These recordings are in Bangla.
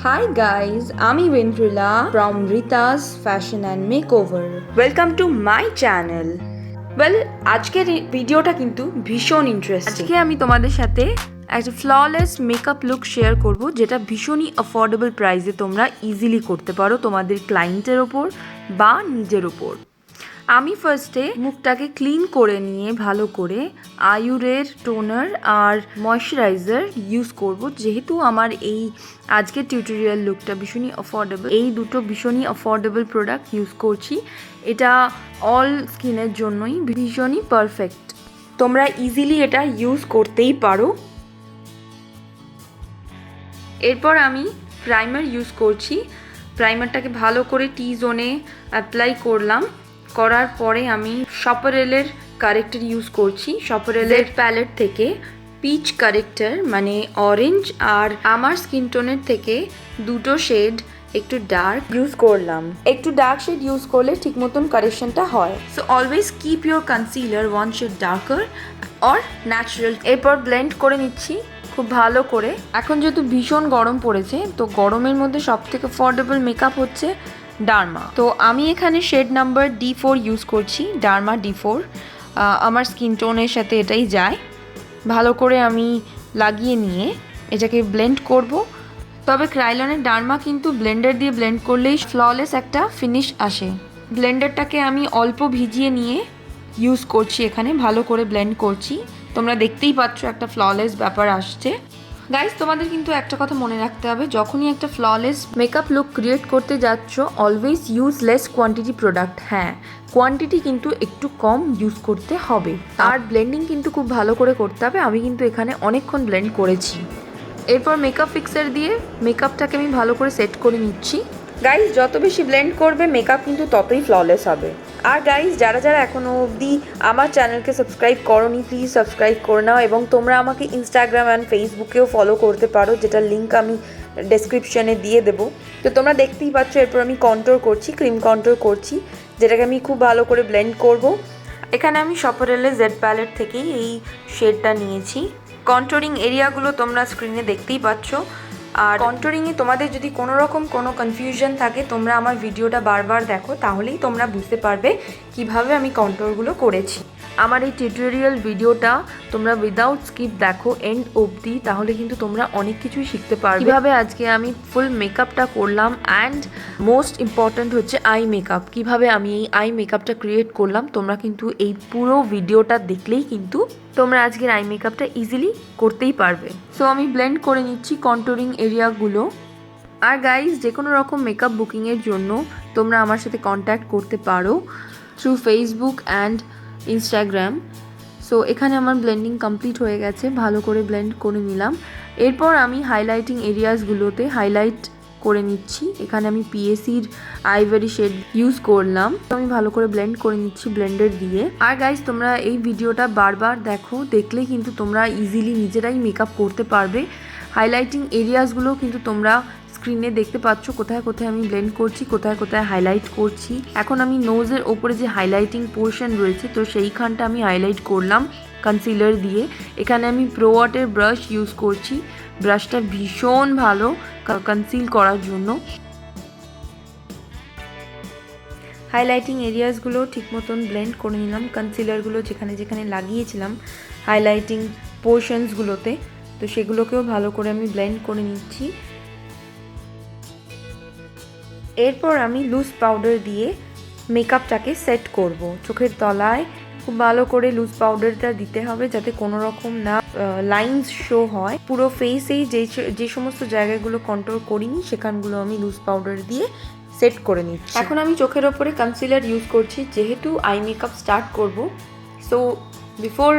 Hi guys, আমি Vendrila from Ritaz Fashion and Makeover. Welcome to my channel. Well, আজকের ভিডিওটা কিন্তু ভীষণ ইন্টারেস্টিং। আজকে আমি তোমাদের সাথে একটা ফ্ললেস মেকআপ লুক শেয়ার করব, যেটা ভীষণই অ্যাফোর্ডেবল প্রাইসে তোমরা ইজিলি করতে পারো তোমাদের ক্লায়েন্টের ওপর বা নিজের ওপর। আমি ফার্স্টে মুখটাকে ক্লিন করে নিয়ে ভালো করে আয়ুরের টোনার আর ময়শ্চারাইজার ইউজ করব, যেহেতু আমার এই আজকের টিউটোরিয়াল লুকটা ভীষণই অ্যাফোর্ডেবল। এই দুটো ভীষণই অ্যাফোর্ডেবল প্রোডাক্ট ইউজ করছি। এটা অল স্কিনের জন্যই ভীষণই পারফেক্ট। তোমরা ইজিলি এটা ইউজ করতেই পারো। এরপর আমি প্রাইমার ইউজ করছি। প্রাইমারটাকে ভালো করে টি জোনে অ্যাপ্লাই করলাম। করার পরে আমি শপারেলের কারেক্টার ইউজ করছি। শপারেলের প্যালেট থেকে পিচ কারেক্টার মানে অরেঞ্জ আর আমার স্কিন টোনের থেকে দুটো শেড একটু ডার্ক ইউজ করলাম। একটু ডার্ক শেড ইউজ করলে ঠিক মতন কারেকশনটা হয়। So always keep your concealer one shade darker or natural. এরপর ব্লেন্ড করে নিচ্ছি খুব ভালো করে। এখন যেহেতু ভীষণ গরম পড়েছে, তো গরমের মধ্যে সবথেকে অ্যাফোর্ডেবল মেকআপ হচ্ছে ডার্মা। তো আমি এখানে শেড নাম্বার D4 ইউজ করছি, ডার্মা D4। আমার স্কিন টোনের সাথে এটাই যায়। ভালো করে আমি লাগিয়ে নিয়ে এটাকে ব্লেন্ড করব। তবে ক্রাইলনের ডার্মা কিন্তু ব্লেন্ডার দিয়ে ব্লেন্ড করলেই ফ্ললেস একটা ফিনিশ আসে। ব্লেন্ডারটাকে আমি অল্প ভিজিয়ে নিয়ে ইউজ করছি, এখানে ভালো করে ব্লেন্ড করছি। তোমরা দেখতেই পাচ্ছ একটা ফ্ললেস ব্যাপার আসছে। গাইজ, তোমাদের কিন্তু একটা কথা মনে রাখতে হবে, যখনই একটা ফ্ললেস মেকআপ লুক ক্রিয়েট করতে যাচ্ছ, always use less quantity product. হ্যাঁ, কোয়ান্টিটি কিন্তু একটু কম ইউজ করতে হবে। আর ব্লেন্ডিং কিন্তু খুব ভালো করে করতে হবে। আমি কিন্তু এখানে অনেকক্ষণ ব্লেন্ড করেছি। এরপর মেকআপ ফিক্সার দিয়ে মেকআপটাকে আমি ভালো করে সেট করে নিচ্ছি। গাইজ, যত বেশি ব্লেন্ড করবে মেকআপ কিন্তু ততই ফ্ললেস হবে। আর গাইজ, যারা যারা এখনও অবধি আমার চ্যানেলকে সাবস্ক্রাইব করোনি, প্লিজ সাবস্ক্রাইব করে নাও। এবং তোমরা আমাকে ইনস্টাগ্রাম অ্যান্ড ফেসবুকেও ফলো করতে পারো, যেটার লিঙ্ক আমি ডেসক্রিপশনে দিয়ে দেবো। তো তোমরা দেখতেই পাচ্ছ, এরপর আমি কন্ট্রোর করছি, ক্রিম কন্ট্রোর করছি, যেটাকে আমি খুব ভালো করে ব্লেন্ড করব। এখানে আমি শপারেলের জেড প্যালেট থেকেই এই শেডটা নিয়েছি। কন্ট্রোরিং এরিয়াগুলো তোমরা স্ক্রিনে দেখতেই পাচ্ছ। আর কন্ট্রোরিংয়ে তোমাদের যদি কোনো রকম কোনো কনফিউশন থাকে, তোমরা আমার ভিডিওটা বারবার দেখো, তাহলেই তোমরা বুঝতে পারবে কিভাবে আমি কন্ট্রোরগুলো করেছি। আমার এই টিউটোরিয়াল ভিডিওটা তোমরা উইদাউট স্কিপ দেখো এন্ড অবধি, তাহলে কিন্তু তোমরা অনেক কিছুই শিখতে পারবে। কীভাবে আজকে আমি ফুল মেকআপটা করলাম, অ্যান্ড মোস্ট ইম্পর্ট্যান্ট হচ্ছে আই মেকআপ। কীভাবে আমি এই আই মেকআপটা ক্রিয়েট করলাম, তোমরা কিন্তু এই পুরো ভিডিওটা দেখলেই কিন্তু তোমরা আজকের আই মেকআপটা ইজিলি করতেই পারবে। সো আমি ব্লেন্ড করে নিচ্ছি কন্ট্রোরিং এরিয়াগুলো। আর গাইজ, যে কোনো রকম মেকআপ বুকিংয়ের জন্য তোমরা আমার সাথে কন্ট্যাক্ট করতে পারো through Facebook and Instagram. So এখানে আমার ব্লেন্ডিং কমপ্লিট হয়ে গেছে, ভালো করে ব্লেন্ড করে নিলাম। এরপর আমি হাইলাইটিং এরিয়াসগুলোতে হাইলাইট করে নিচ্ছি। এখানে আমি পিএসির আইভরি শেড ইউজ করলাম। আমি ভালো করে ব্লেন্ড করে নিচ্ছি ব্লেন্ডার দিয়ে। আর গাইজ, তোমরা এই ভিডিওটা বারবার দেখো, দেখলে কিন্তু তোমরা ইজিলি নিজেরাই মেকআপ করতে পারবে। হাইলাইটিং এরিয়াসগুলো কিন্তু তোমরা স্ক্রিনে দেখতে পাচ্ছ, কোথায় কোথায় আমি ব্লেন্ড করছি, কোথায় কোথায় হাইলাইট করছি। এখন আমি নোজের ওপরে যে হাইলাইটিং পোর্শন রয়েছে, তো সেইখানটা আমি হাইলাইট করলাম কনসিলার দিয়ে। এখানে আমি প্রো ওয়াটের ব্রাশ ইউজ করছি। ব্রাশটা ভীষণ ভালো কনসিল করার জন্য। হাইলাইটিং এরিয়াসগুলো ঠিক মতন ব্লেন্ড করে নিলাম। কনসিলারগুলো যেখানে যেখানে লাগিয়েছিলাম হাইলাইটিং পোর্শনসগুলোতে, তো সেগুলোকেও ভালো করে আমি ব্লেন্ড করে নিচ্ছি। এরপর আমি লুজ পাউডার দিয়ে মেকআপটাকে সেট করব। চোখের তলায় খুব ভালো করে লুজ পাউডারটা দিতে হবে, যাতে কোনো রকম না লাইন্স শো হয়। পুরো ফেসেই যে সমস্ত জায়গাগুলো কন্ট্রোল করিনি, সেখানগুলো আমি লুজ পাউডার দিয়ে সেট করে নিচ্ছি। এখন আমি চোখের ওপরে কনসিলার ইউজ করছি, যেহেতু আই মেকআপ স্টার্ট করব। So before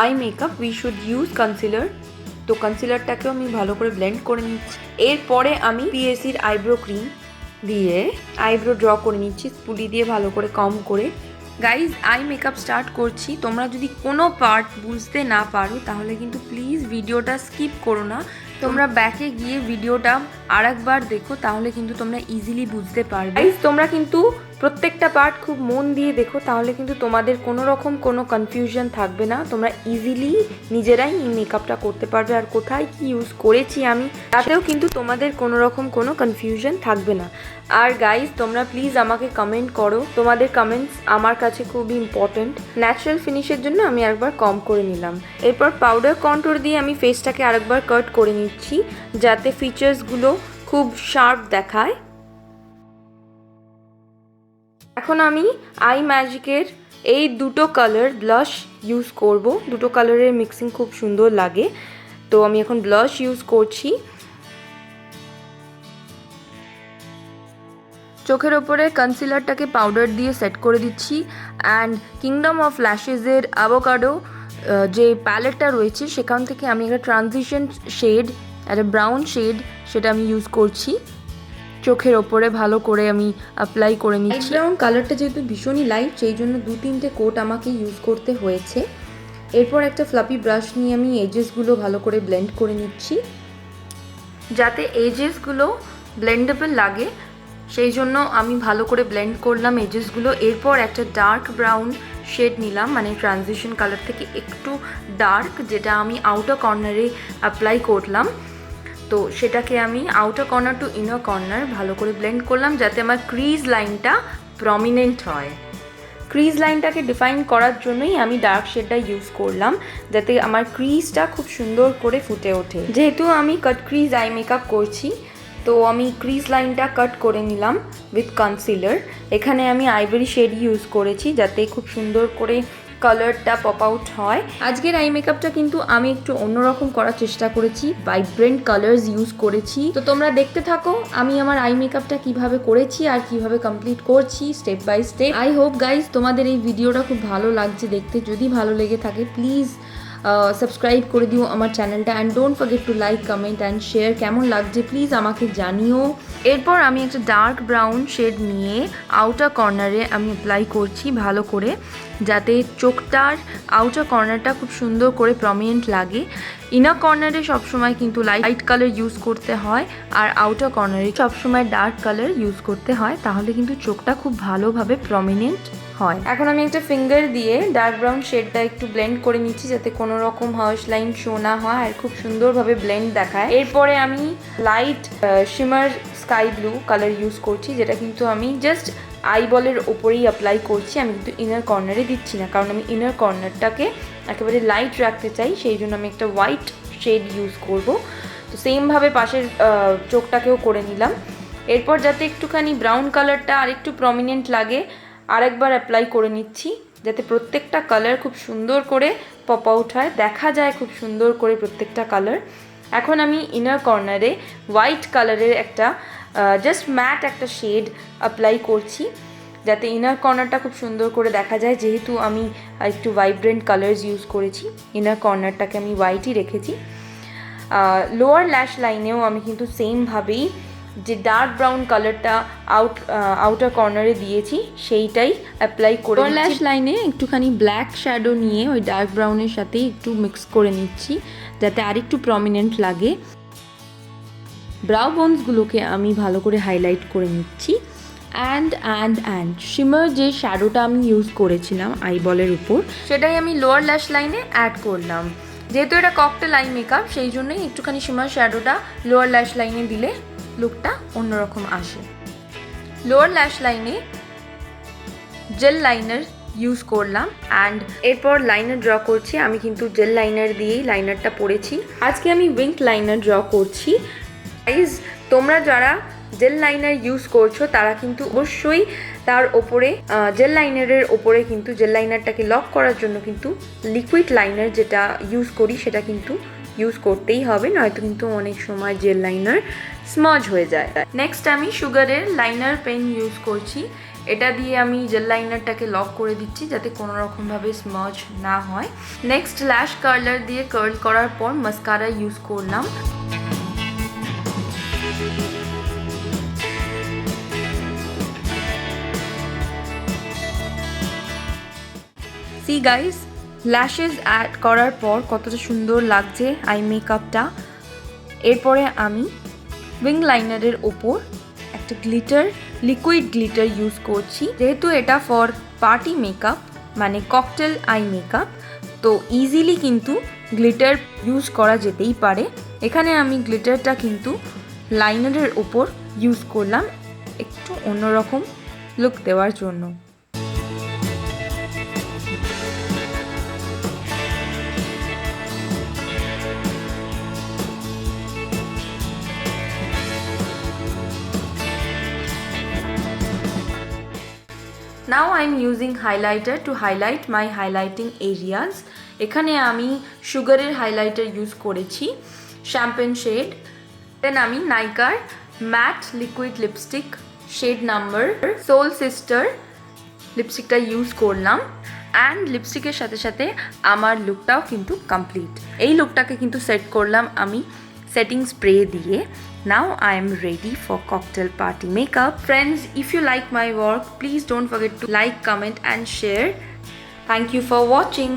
eye makeup we should use concealer. তো কনসিলারটাকেও আমি ভালো করে ব্লেন্ড করে নিচ্ছি। এরপরে আমি পিএসির আইব্রো ক্রিম দিয়ে আইব্রো ড্র করে নিচ্ছি, স্পুলি দিয়ে ভালো করে কম করে। গাইজ, আই মেকআপ স্টার্ট করছি। তোমরা যদি কোনো পার্ট বুঝতে না পারো, তাহলে কিন্তু প্লিজ ভিডিওটা স্কিপ করো না। তোমরা ব্যাকে গিয়ে ভিডিওটা আরেকবার দেখো, তাহলে কিন্তু তোমরা ইজিলি বুঝতে পারবে। গাইস তোমরা কিন্তু প্রত্যেকটা পার্ট খুব মন দিয়ে দেখো, তাহলে কিন্তু তোমাদের কোনো রকম কোনো কনফিউশন থাকবে না। তোমরা ইজিলি নিজেরাই এই মেকআপটা করতে পারবে। আর কোথায় কি ইউজ করেছি আমি, তাতেও কিন্তু তোমাদের কোনো রকম কোনো কনফিউশন থাকবে না। আর গাইস তোমরা প্লিজ আমাকে কমেন্ট করো, তোমাদের কমেন্টস আমার কাছে খুবই ইম্পর্টেন্ট। ন্যাচারাল ফিনিশের জন্য আমি আরেকবার কম করে নিলাম। এরপর পাউডার কন্ট্যুর দিয়ে আমি ফেসটাকে আরেকবার কাট করে নিচ্ছি, যাতে ফিচার্সগুলো খুব শার্প দেখায়। এখন আমি আই ম্যাজিকের এই দুটো কালার ব্লাশ ইউজ করব। দুটো কালারের মিক্সিং খুব সুন্দর লাগে, তো আমি এখন ব্লাশ ইউজ করছি। চোখের ওপরে কনসিলারটাকে পাউডার দিয়ে সেট করে দিচ্ছি। অ্যান্ড কিংডম অফ ল্যাশেসের অ্যাভোকাডো যে প্যালেটটা রয়েছে, সেখান থেকে আমি একটা ট্রানজিশন শেড, একটা ব্রাউন শেড, সেটা আমি ইউজ করছি। চোখের ওপরে ভালো করে আমি অ্যাপ্লাই করে নিচ্ছি। ব্রাউন কালারটা যেহেতু ভীষণই লাইট, সেই জন্য 2-3টে কোট আমাকে ইউজ করতে হয়েছে। এরপর একটা ফ্লাপি ব্রাশ নিয়ে আমি এজেসগুলো ভালো করে ব্লেন্ড করে নিচ্ছি, যাতে এজেসগুলো ব্লেন্ডেবল লাগে, সেই জন্য আমি ভালো করে ব্লেন্ড করলাম এজেসগুলো। এরপর একটা ডার্ক ব্রাউন শেড নিলাম, মানে ট্রানজিশন কালার থেকে একটু ডার্ক, যেটা আমি আউটার কর্নারে অ্যাপ্লাই করলাম। তো সেটাকে আমি outer corner to inner corner ভালো করে ব্লেন্ড করলাম, যাতে আমার ক্রিজ লাইনটা প্রমিনেন্ট হয়। ক্রিজ লাইনটাকে ডিফাইন করার জন্যই আমি ডার্ক শেডটা ইউজ করলাম, যাতে আমার ক্রিজটা খুব সুন্দর করে ফুটে ওঠে। যেহেতু আমি কাট ক্রিজ আই মেকআপ করছি, তো আমি ক্রিজ লাইনটা কাট করে নিলাম উইথ কনসিলার। এখানে আমি আইভরি শেড ইউজ করেছি, যাতে খুব সুন্দর করে কালারটা পপ আউট হয়। আজকের আই মেকআপটা কিন্তু আমি একটু অন্যরকম করার চেষ্টা করেছি, ভাইব্রেন্ট কালার্স ইউজ করেছি। তো তোমরা দেখতে থাকো আমি আমার আই মেকআপটা কিভাবে করেছি আর কিভাবে কমপ্লিট করছি step by step. I hope guys তোমাদের এই ভিডিওটা খুব ভালো লাগছে দেখতে। যদি ভালো লেগে থাকে প্লিজ সাবস্ক্রাইব করে দিও আমার চ্যানেলটা, and don't forget to like, comment and share. কেমন লাগছে প্লিজ আমাকে জানিও। এরপর আমি একটা ডার্ক ব্রাউন শেড নিয়ে আউটার কর্নারে আমি অ্যাপ্লাই করছি ভালো করে, যাতে চোখটার আউটার কর্নারটা খুব সুন্দর করে প্রমিনেন্ট লাগে। ইনার কর্নারে সবসময় কিন্তু লাইট কালার ইউজ করতে হয়, আর আউটার কর্নারে সবসময় ডার্ক কালার ইউজ করতে হয়, তাহলে কিন্তু চোখটা খুব ভালোভাবে প্রমিনেন্ট হয়। এখন আমি একটা ফিঙ্গার দিয়ে ডার্ক ব্রাউন শেডটা একটু ব্লেন্ড করে নিচ্ছি, যাতে কোনো রকম হার্শ লাইন শো না হয় আর খুব সুন্দরভাবে ব্লেন্ড দেখায়। এরপরে আমি light shimmer sky blue colour use করছি, যেটা কিন্তু আমি জাস্ট আইবলের ওপরেই অ্যাপ্লাই করছি। আমি কিন্তু ইনার কর্নারে দিচ্ছি না, কারণ আমি ইনার কর্নারটাকে একেবারে লাইট রাখতে চাই, সেই জন্য আমি একটা হোয়াইট শেড ইউজ করব। তো সেমভাবে পাশের চোখটাকেও করে নিলাম। এরপর যাতে একটুখানি ব্রাউন কালারটা আর একটু প্রমিনেন্ট লাগে, আরেকবার অ্যাপ্লাই করে নিচ্ছি, যাতে প্রত্যেকটা কালার খুব সুন্দর করে পপ আউট হয়, দেখা যায় খুব সুন্দর করে প্রত্যেকটা কালার। এখন আমি ইনার কর্নারে হোয়াইট কালারের একটা জাস্ট ম্যাট একটা শেড অ্যাপ্লাই করছি, যাতে ইনার কর্নারটা খুব সুন্দর করে দেখা যায়। যেহেতু আমি একটু ভাইব্রেন্ট কালার্স ইউজ করেছি, ইনার কর্নারটাকে আমি হোয়াইটই রেখেছি। লোয়ার ল্যাশ লাইনেও আমি কিন্তু সেমভাবেই যে ডার্ক ব্রাউন কালারটা আউটার কর্নারে দিয়েছি সেইটাই অ্যাপ্লাই করে লোয়ার ল্যাশ লাইনে একটুখানি ব্ল্যাক শ্যাডো নিয়ে ওই ডার্ক ব্রাউনের সাথে একটু মিক্স করে নিচ্ছি, যাতে আরেকটু প্রমিনেন্ট লাগে। ব্রাউ বোনসগুলোকে আমি ভালো করে হাইলাইট করে নিচ্ছি। অ্যান্ড শিমার যে শ্যাডোটা আমি ইউজ করেছিলাম আইবলের উপর, সেটাই আমি লোয়ার ল্যাশ লাইনে অ্যাড করলাম। যেহেতু এটা ককটেল আই মেকআপ, সেই জন্যই একটুখানি শিমার শ্যাডোটা লোয়ার ল্যাশ লাইনে দিলে লুকটা অন্যরকম আসে। লোয়ার ল্যাশ লাইনে জেল লাইনার ইউজ করলাম, অ্যান্ড এরপর লাইনার ড্র করছি। আমি কিন্তু জেল লাইনার দিয়েই লাইনারটা পরেছি। আজকে আমি উইঙ্ক লাইনার ড্র করছি। গাইজ তোমরা যারা জেল লাইনার ইউজ করছো তারা কিন্তু অবশ্যই তার ওপরে জেল লাইনারের ওপরে কিন্তু জেল লাইনারটাকে লক করার জন্য কিন্তু লিকুইড লাইনার যেটা ইউজ করি সেটা কিন্তু ইউজ করতেই হবে, নয়তো কিন্তু অনেক সময় জেল লাইনার স্মজ হয়ে যায়। নেক্সট আমি সুগারের লাইনার পেন ইউজ করছি। এটা দিয়ে আমি জেল লাইনারটাকে লক করে দিচ্ছি, যাতে কোনো রকমভাবে স্মজ না হয়। নেক্সট ল্যাশ কার্লার দিয়ে কার্ল করার পর মাস্কারা ইউজ করলাম। সি গাইস, ল্যাশেস অ্যাড করার পর কতটা সুন্দর লাগছে আই মেকআপটা। এরপরে আমি উইং লাইনারের ওপর একটা গ্লিটার, লিকুইড গ্লিটার ইউজ করছি। যেহেতু এটা ফর পার্টি মেকআপ মানে ককটেল আই মেকআপ, তো ইজিলি কিন্তু গ্লিটার ইউজ করা যেতেই পারে। এখানে আমি গ্লিটারটা কিন্তু লাইনারের ওপর ইউজ করলাম একটু অন্যরকম লুক দেওয়ার জন্য। Now I am using highlighter to highlight my highlighting areas. এখানে আমি সুগারের হাইলাইটার ইউজ করেছি, শ্যাম্পেন শেড। দেন আমি নাইকার matte liquid lipstick shade number soul sister লিপস্টিকটা ইউজ করলাম। অ্যান্ড লিপস্টিকের সাথে সাথে আমার লুকটাও কিন্তু কমপ্লিট। এই লুকটাকে কিন্তু সেট করলাম আমি setting spray দিয়ে। Now I am ready for cocktail party makeup. Friends, if you like my work, please don't forget to like, comment and share. Thank you for watching.